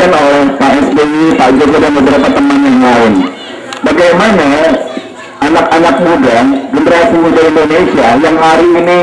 disampaikan oleh Pak SBY, Pak Joko dan beberapa teman yang lain. Bagaimana anak-anak muda, generasi muda Indonesia yang hari ini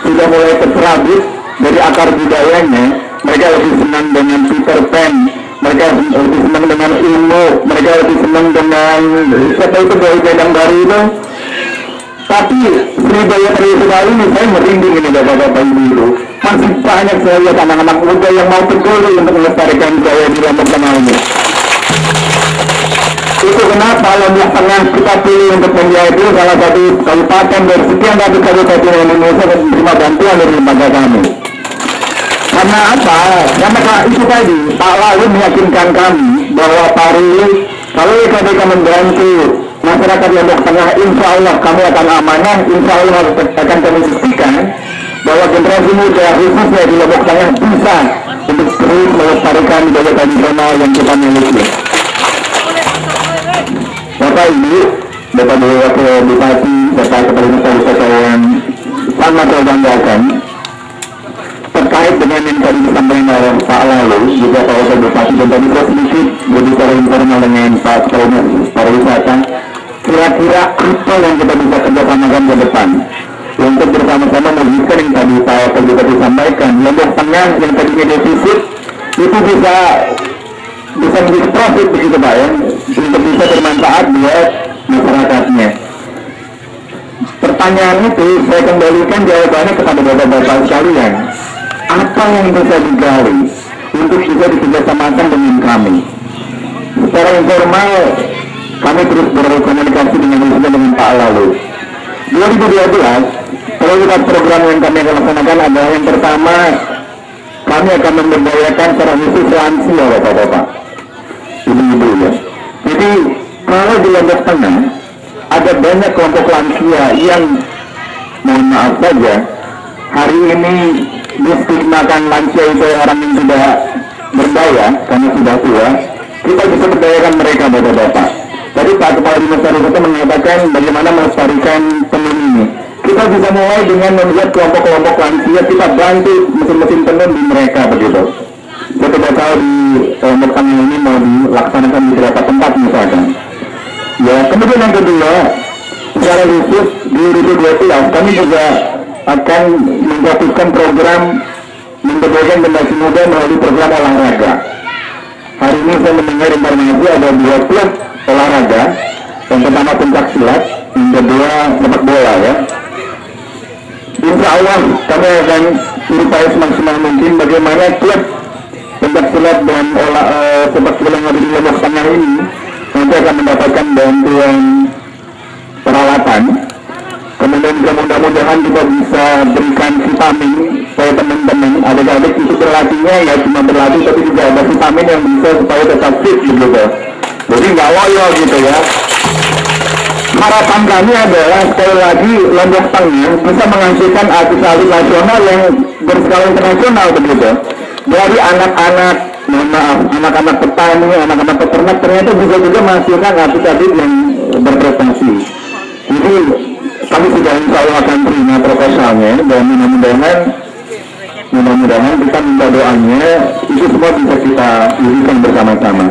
sudah mulai terserabut dari akar budayanya, mereka lebih senang dengan Peter Pan, mereka lebih senang dengan ilmu, mereka lebih senang dengan siapa itu gaya gadang baru itu. Tapi Sriwijaya Triwutari ini saya merinding ini bapak-bapak ibu. Masih banyak saya lihat anak-anak muda yang mau tergolong untuk melestarikan budaya di Lombok Tengah ini. Itu kenapa Lombok Tengah kita pilih untuk menjadi salah satu kabupaten dari sekian ratus kabupaten Indonesia yang menerima bantuan dari lembaga kami. Karena apa? Karena itu tadi Pak Lalu meyakinkan kami bahwa Pak Ruli kalau YKBK membantu masyarakat Lombok Tengah, insya Allah kami akan amanah, insya Allah akan kami buktikan bahwa generasi muda khususnya di Lombok Tengah bisa untuk terus melestarikan budaya tradisional yang kita miliki. Bapak Ibu, Bapak Wakil Bupati, Bapak Kepala Desa Wisata yang sangat saya banggakan terkait dengan yang tadi disampaikan oleh Pak Lalu, juga Pak Wakil Bupati, dan tadi saya sedikit berbicara informal dengan Pak Kepala Pariwisata. Kira-kira apa yang kita bisa kerjasamakan ke depan untuk bersama-sama mewujudkan yang tadi Pak Wakil Bupati sampaikan, Lombok Tengah yang tadinya defisit itu bisa menjadi profit begitu Pak ya, untuk bisa bermanfaat buat masyarakatnya. Pertanyaan itu saya kembalikan jawabannya kepada bapak-bapak sekalian. Apa yang bisa digali untuk bisa dikerjasamakan dengan kami? Secara informal kami terus berkomunikasi dengan Pak Lalu. 2012 prioritas program yang kami akan laksanakan adalah yang pertama, kami akan memberdayakan secara khusus lansia bapak-bapak, ibu-ibu ya. Jadi kalau di Lombok Tengah ada banyak kelompok lansia yang mohon maaf saja hari ini distigmakan lansia itu orang yang sudah berdaya karena sudah tua. Kita bisa berdayakan mereka bapak-bapak. Tadi Pak Kepala Dinas Pariwisata mengatakan bagaimana melestarikan tenun ini. Kita bisa mulai dengan membuat kelompok-kelompok lansia, kita bantu mesin-mesin tenun di mereka begitu. Saya tidak tahu di Lombok Tengah ini mau dilaksanakan di beberapa tempat misalkan. Ya, kemudian yang kedua, secara khusus di 2012 kami juga akan memfokuskan program memberdayakan generasi muda melalui program olahraga. Hari ini saya mendengar informasi ada 2 klub olahraga, yang pertama pencak silat, yang kedua sepak bola ya. Insya Allah kami akan berupaya semaksimal mungkin bagaimana klub pencak silat dan sepak bola yang ada di Lombok Tengah ini nanti akan mendapatkan bantuan peralatan. Kemudian juga mudah-mudahan kita bisa berikan vitamin supaya teman-teman adik-adik itu berlatihnya ya cuma berlatih tapi juga ada vitamin yang bisa supaya tetap fit begitu. Jadi nggak loyo gitu ya. Harapan kami adalah sekali lagi Lombok Tengah bisa menghasilkan atlet-atlet nasional yang berskala internasional begitu. Dari anak-anak, mohon maaf, anak-anak petani, anak-anak peternak ternyata bisa juga menghasilkan atlet-atlet yang berprestasi. Jadi kami sudah insya Allah akan terima proposalnya dan mudah-mudahan kita minta doanya itu semua bisa kita wujudkan bersama-sama.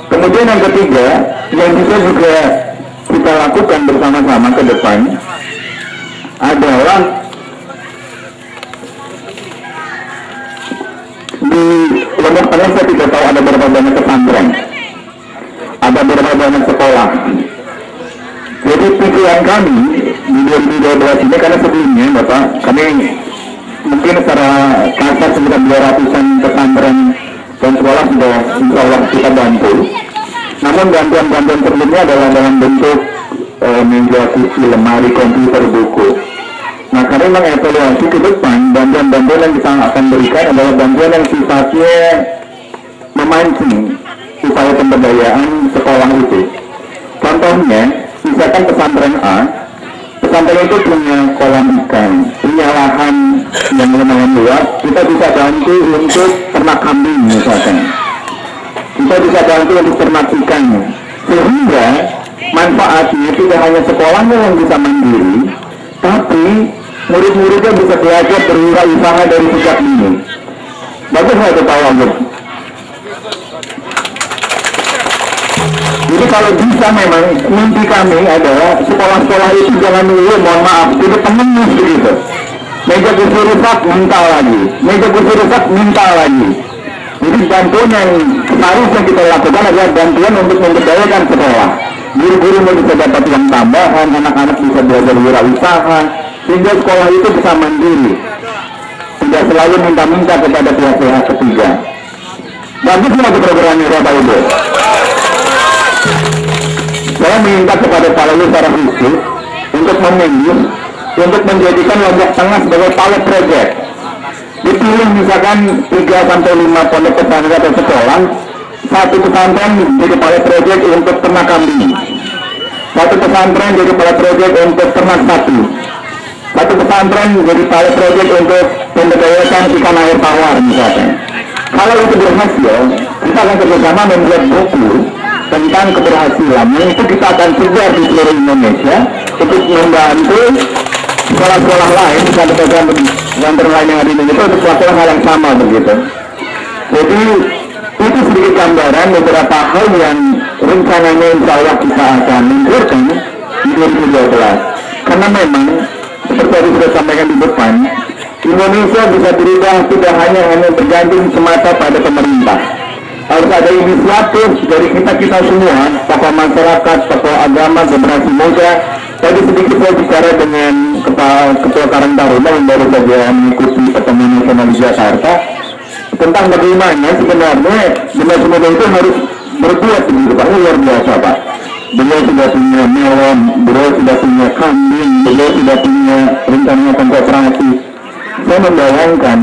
Kemudian yang ketiga yang bisa juga kita lakukan bersama-sama ke depan adalah di Lombok Tengah saya tidak tahu ada berapa banyak pesantren, ada berapa banyak sekolah. Jadi pikiran kami di 2012 ini, karena sebelumnya Bapak kami mungkin secara kasar sekitar 200-an pesantren dan sekolah sudah insya Allah kita bantu. Namun bantuan-bantuan sebelumnya adalah dalam bentuk meja kursi, lemari, komputer, buku. Nah kami mengevaluasi ke depan bantuan-bantuan yang kita akan berikan adalah bantuan yang sifatnya memancing upaya pemberdayaan sekolah itu. Contohnya misalkan pesantren A, pesantren itu punya kolam ikan, punya lahan yang lumayan luas, kita bisa bantu untuk ternak kambing misalkan. Kita bisa bantu untuk ternak ikan, sehingga manfaatnya tidak hanya sekolahnya yang bisa mandiri, tapi murid-muridnya bisa belajar berwirausaha dari sejak dini. Bagus nggak itu Pak Wagub? Jadi kalau bisa memang mimpi kami adalah sekolah-sekolah itu jangan dulu, mohon maaf, itu pengemis begitu. Meja kursi rusak minta lagi, meja kursi rusak minta lagi. Jadi bantuan yang seharusnya kita lakukan adalah bantuan untuk memberdayakan sekolah. Guru-guru bisa dapat uang tambahan, anak-anak bisa belajar wirausaha, sehingga sekolah itu bisa mandiri. Tidak selalu minta-minta kepada pihak-pihak ketiga. Bagus lagi programnya Bapak Ibu. Saya minta kepada Pak Lalu secara khusus untuk memilih, untuk menjadikan Lombok Tengah sebagai pilot project. Dipilih misalkan 3-5 pondok pesantren atau sekolah, satu pesantren jadi pilot project untuk ternak kambing, satu pesantren jadi pilot project untuk ternak sapi, satu pesantren jadi pilot project untuk pemberdayakan ikan air tawar misalkan. Kalau itu berhasil, kita akan bersama membuat buku tentang keberhasilan yang itu kita akan sebar di seluruh Indonesia untuk membantu sekolah-sekolah lain, pesantren yang lain yang ada di Indonesia untuk melakukan hal yang sama begitu. Jadi itu sedikit gambaran beberapa hal yang rencananya insya Allah kita akan luncurkan di 2012. Karena memang seperti yang sudah sampaikan di depan, Indonesia bisa berubah tidak hanya bergantung semata pada pemerintah. Harus ada inisiatif dari kita semua, tokoh masyarakat, tokoh agama, generasi muda. Tadi sedikit saya bicara dengan Ketua Karang Taruna yang baru saja mengikuti pertemuan nasional di Jakarta tentang bagaimana sebenarnya generasi muda itu harus berbuat begitu Pak. Luar biasa Pak. Beliau sudah punya melon, beliau sudah punya kambing, beliau sudah punya rencana koperasi. Saya membayangkan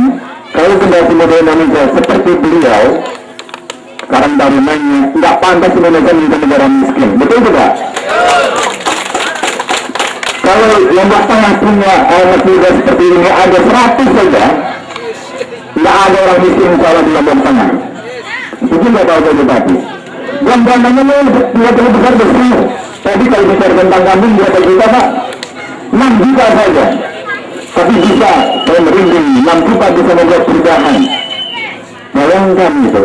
kalau generasi muda Indonesia seperti beliau, Karang Tarunanya, nggak pantas Indonesia menjadi negara miskin. Betul tidak? Kalau Lombok Tengah punya anak muda seperti ini ada 100 saja, nggak ada orang miskin kalau di Lombok Tengah. Itu nggak tahu saja tapi. Dan dananya tidak terlalu besar. Tadi kalau bicara tentang kambing berapa juta Pak? 6 juta saja. Tapi bisa, saya merinding, 6 juta bisa membuat perubahan. Bayangkan itu.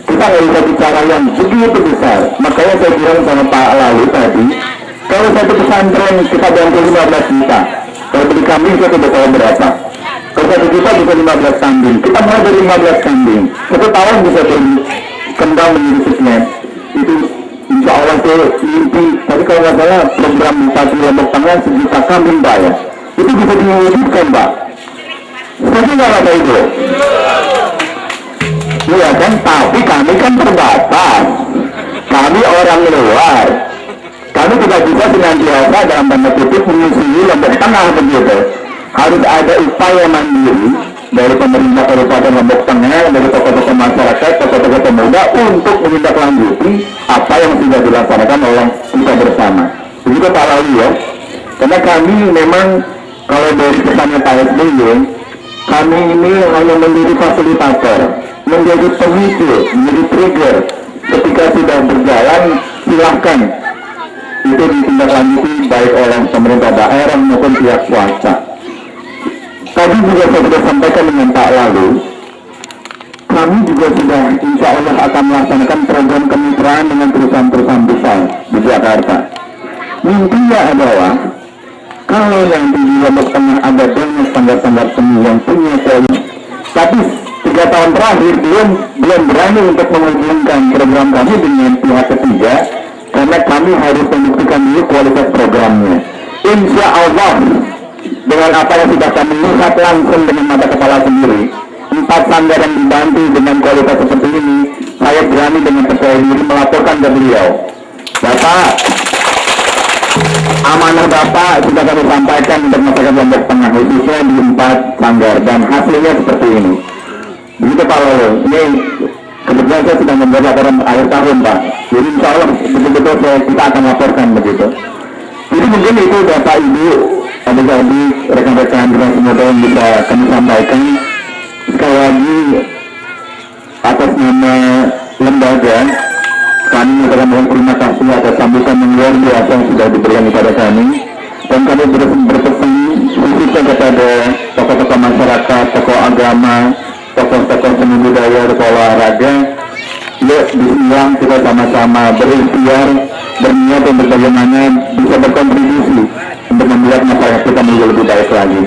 Kita nggak bisa bicara yang begitu besar. Makanya saya bilang sama Pak Lalu tadi, kalau satu pesantren kita bantu 15 juta, kalau beli kambing saya tidak tahu berapa. Kalau 1 juta bisa 15 kambing. Kita mulai dari 15 kambing. 1 tahun bisa berkembang menjadi sekian. Itu insya Allah saya mimpi. Tapi kalau nggak salah program Bupati Lombok Tengah 1 juta kambing Pak ya. Itu bisa diwujudkan Pak. Tapi nggak ada itu. Iya kan, tapi kami kan terbatas. Kami orang luar. Kami tidak bisa senantiasa dalam tanda kutip menyusui Lombok Tengah begitu. Harus ada upaya mandiri dari pemerintah Kabupaten Lombok Tengah, dari tokoh-tokoh masyarakat, tokoh-tokoh pemuda untuk menindaklanjuti apa yang sudah dilaksanakan oleh kita bersama. Begitu Pak Lalu ya. Karena kami memang kalau dari pesannya Pak SBY, kami ini hanya menjadi fasilitator, menjadi pemicu, menjadi trigger. Ketika sudah berjalan, silahkan itu ditindaklanjuti baik oleh pemerintah daerah maupun pihak swasta. Tadi juga saya sudah sampaikan dengan Pak Lalu, kami juga sudah insya Allah akan melaksanakan program kemitraan dengan perusahaan-perusahaan besar di Jakarta. Mimpinya adalah kalau nanti di Lombok Tengah ada banyak standar-standar seni yang punya kualitas, tapi 3 tahun terakhir belum berani untuk menghubungkan program kami dengan pihak ketiga karena kami harus membuktikan dulu kualitas programnya. Insya Allah dengan apa yang sudah kami lihat langsung dengan mata kepala sendiri, 4 sanggar yang dibantu dengan kualitas seperti ini, saya berani dengan percaya diri melaporkan ke beliau. Bapak, amanah Bapak sudah kami sampaikan untuk masyarakat Lombok Tengah khususnya di 4 sanggar dan hasilnya seperti ini. Begitu Pak Lalu, ini kebetulan saya sudah membuat laporan akhir tahun Pak. Jadi insya Allah betul-betul kita akan laporkan begitu. Jadi mungkin itu Bapak Ibu, adik-adik, rekan-rekan generasi muda yang bisa kami sampaikan. Sekali lagi atas nama lembaga kami mengucapkan terima kasih atas sambutan yang luar biasa yang sudah diberikan kepada kami, dan kami berpesan khususnya kepada tokoh-tokoh masyarakat, tokoh agama, tokoh-tokoh seni budaya, tokoh olahraga Bismillah kita sama-sama berikhtiar, berniat untuk bagaimana bisa berkontribusi untuk membuat masyarakat kita menjadi lebih baik lagi.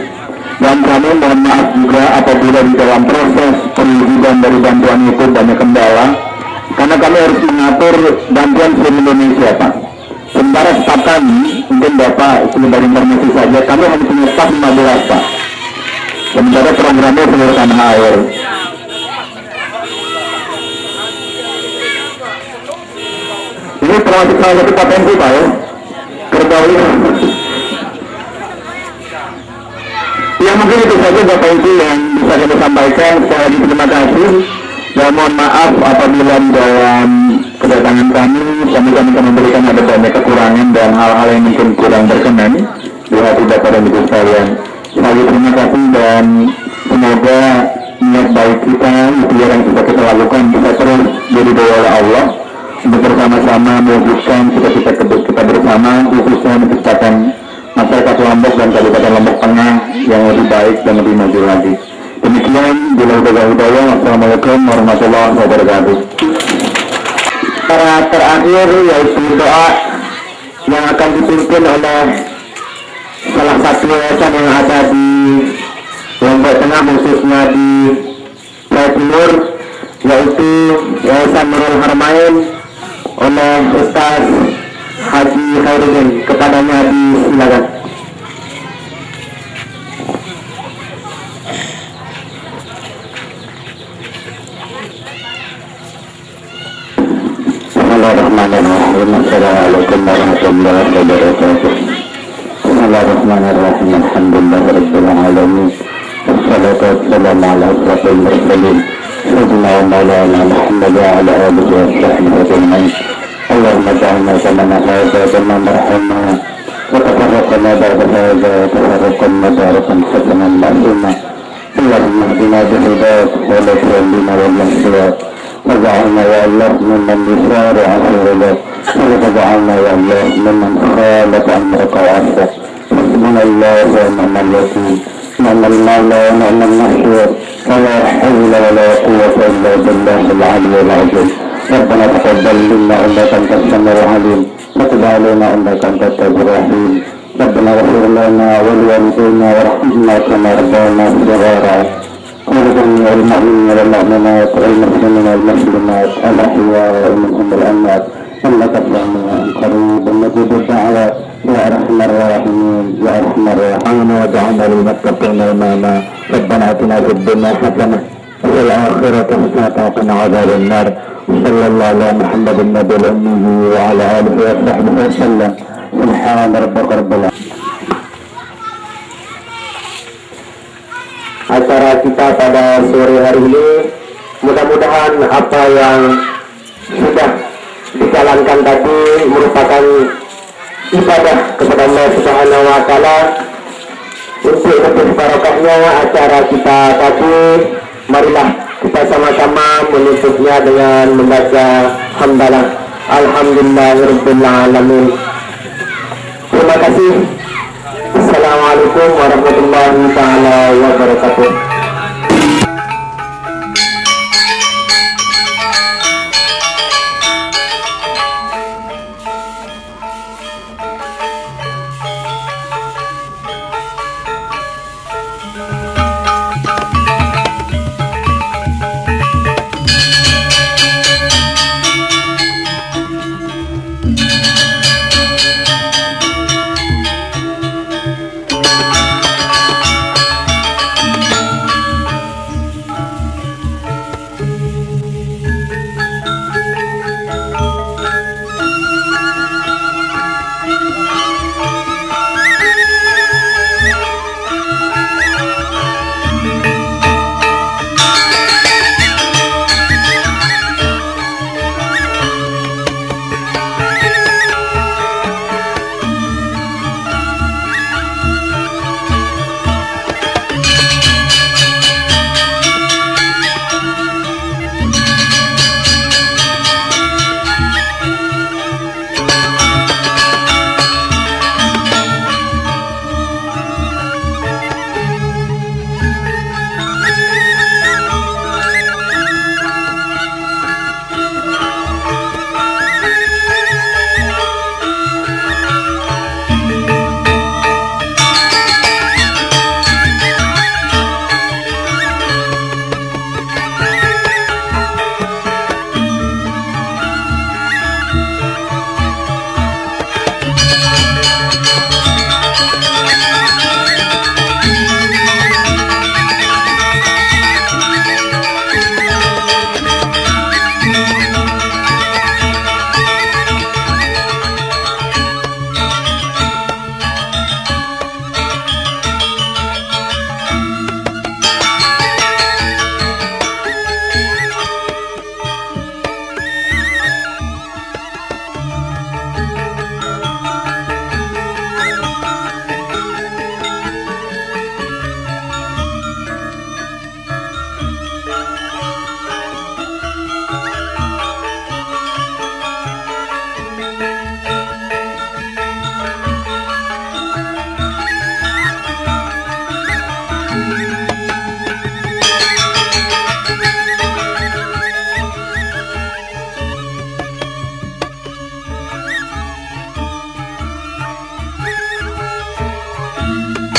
Dan kami mohon maaf juga apabila di dalam proses perizinan dari bantuan itu banyak kendala, karena kami harus mengatur bantuan seluruh Indonesia, Pak. Sementara staf kami, mungkin Bapak sebentar informasi saja, kami hanya punya staf 15, Pak. Sementara programnya seluruh tanah air. Ini termasuk salah satu potensi, Pak, ya. Kergauli. Ya mungkin itu saja Bapak Ibu yang bisa kami sampaikan. Sekali lagi terima kasih. Dan mohon maaf apabila dalam kedatangan kami akan memberikan ada banyak kekurangan dan hal-hal yang mungkin kurang berkenan di hati Bapak dan Ibu sekalian. Sekali lagi terima kasih dan semoga niat baik kita, ikhtiar yang sudah kita lakukan bisa terus diridhoi oleh Allah untuk bersama-sama mewujudkan cita-cita kita bersama, khususnya menciptakan masyarakat Lombok dan Kabupaten Lombok Tengah yang lebih baik dan lebih maju lagi. Demikian, bila hidayah. Wassalamualaikum warahmatullahi wabarakatuh. Para terakhir yaitu doa yang akan dipimpin oleh salah satu yayasan yang ada di Lombok Tengah, khususnya di Jawa Timur, yaitu Yayasan Nurul Harmain oleh Ustaz Haji Khairuddin. Kepadanya disilakan. Bismillahirrahmanirrahim. Assalamualaikum warahmatullahi wabarakatuh. Bismillahirrahmanirrahim. Alhamdulillahirabbil alamin. Wassalatu wassalamu ala asyrafil mursalin sayyidina wa maulana Muhammad wa ala alihi wa sahbihi ajma'in. Allahumma ja'alna zamana hadza zaman marhamna wa tafarraqna ba'da hadza tafarraqan mubarakan hasanan ma'luma. Allahumma hdina bihudak wa la tuwallina wal mahsiyat. وجعلنا يا الله ممن يسارع في رضاك وجعلنا يا الله ممن خالف امرك وعصاك. حسبنا الله ونعم الوكيل، نعم المولى ونعم النصير، ولا حول ولا قوة الا بالله العلي العظيم. ربنا تقبل منا انك انت السميع العليم وتب علينا انك انت التواب الرحيم. ربنا اغفر لنا ولوالدينا وارحمنا كما ربنا صغارا. ولجميع المؤمنين والمؤمنات والمسلمين والمسلمات الأحياء منهم والأموات إنك سميع قريب مجيب الدعوات يا أرحم الراحمين يا أرحم الراحمين. واجعلنا للمتقين إماما. ربنا آتنا في الدنيا حسنة وفي الآخرة حسنة وقنا عذاب النار. صلى الله على محمد النبي الأمي وعلى آله وصحبه وسلم. سبحان ربك رب العالمين. Acara kita pada sore hari ini, mudah-mudahan apa yang sudah dijalankan tadi merupakan ibadah kepada Allah Subhanahu wa Ta'ala. Untuk lebih barokahnya acara kita tadi, marilah kita sama-sama menutupnya dengan membaca hamdalah Alhamdulillahirabbil alamin. Terima kasih. Assalamualaikum warahmatullahi taala wabarakatuh.